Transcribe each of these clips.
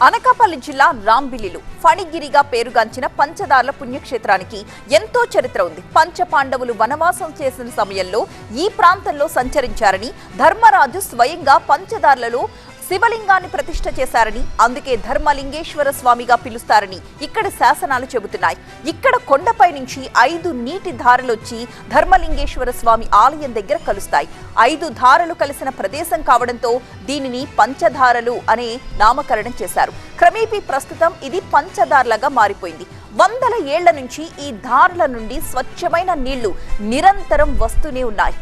అనకాపల్లి జిల్లా రాంబిల్లిలో ఫణిగిరిగా పేరుగాంచిన పంచదార్ల పుణ్యక్షేత్రానికి ఎంతో చరిత్ర ఉంది. పంచపాండవులు వనవాసం చేసిన సమయంలో ఈ ప్రాంతంలో సంచరించారని, ధర్మరాజు స్వయంగా పంచదార్లలో శివలింగాన్ని ప్రతిష్ఠ చేశారని, అందుకే ధర్మలింగేశ్వర స్వామిగా పిలుస్తారని ఇక్కడి శాసనాలు చెబుతున్నాయి. ఇక్కడ కొండపై నుంచి 5 నీటి ధారలొచ్చి ధర్మలింగేశ్వర స్వామి ఆలయం దగ్గర కలుస్తాయి. 5 ధారలు కలిసిన ప్రదేశం కావడంతో దీనిని పంచధారలు అనే నామకరణం చేశారు. క్రమేపీ ప్రస్తుతం ఇది పంచదార్లగా మారిపోయింది. వందల ఏళ్ల నుంచి ఈ ధారల నుండి స్వచ్ఛమైన నీళ్లు నిరంతరం వస్తూనే ఉన్నాయి.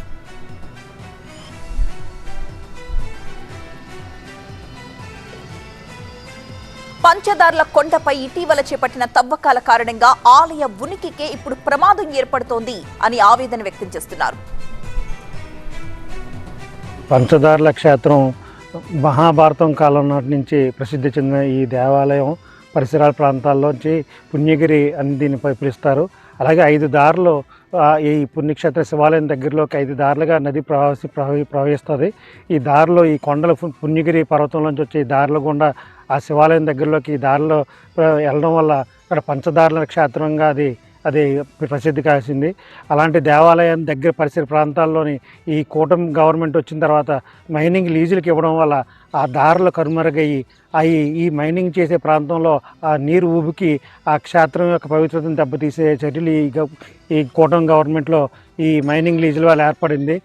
పంచదార్ల కొండపై ఇటీవల చేపట్టిన తవ్వకాల కారణంగా ఆలయ ఉనికికే ఇప్పుడు ప్రమాదం ఏర్పడుతోంది అని ఆవేదన వ్యక్తం చేస్తున్నారు. పంచదార్ల క్షేత్రం మహాభారతం కాలం నాటి నుంచి ప్రసిద్ధి చెందిన ఈ దేవాలయం పరిసరాల ప్రాంతాల్లోంచి పుణ్యగిరి అని దీన్ని పిలుస్తారు. అలాగే 5 దారులు ఈ పుణ్యక్షేత్ర శివాలయం దగ్గరలోకి 5 దారులుగా నది ప్రవహిస్తుంది. ఈ దారిలో ఈ కొండల పుణ్యగిరి పర్వతంలోంచి వచ్చే ఈ దారుల గుండా ఆ శివాలయం దగ్గరలోకి ఈ దారిలో వెళ్ళడం వల్ల ఇక్కడ పంచదారుల క్షేత్రంగా అది ప్రసిద్ధి కాసింది. అలాంటి దేవాలయం దగ్గర పరిసర ప్రాంతాల్లోని ఈ కూటమి గవర్నమెంట్ వచ్చిన తర్వాత మైనింగ్ లీజులకు ఇవ్వడం వల్ల ఆ దారులు కనుమరుగయ్యి ఈ మైనింగ్ చేసే ప్రాంతంలో ఆ నీరు ఊబికి ఆ క్షేత్రం యొక్క పవిత్రతను దెబ్బతీసే చర్యలు ఈ కూటమి గవర్నమెంట్లో ఈ మైనింగ్ లీజుల వల్ల ఏర్పడింది.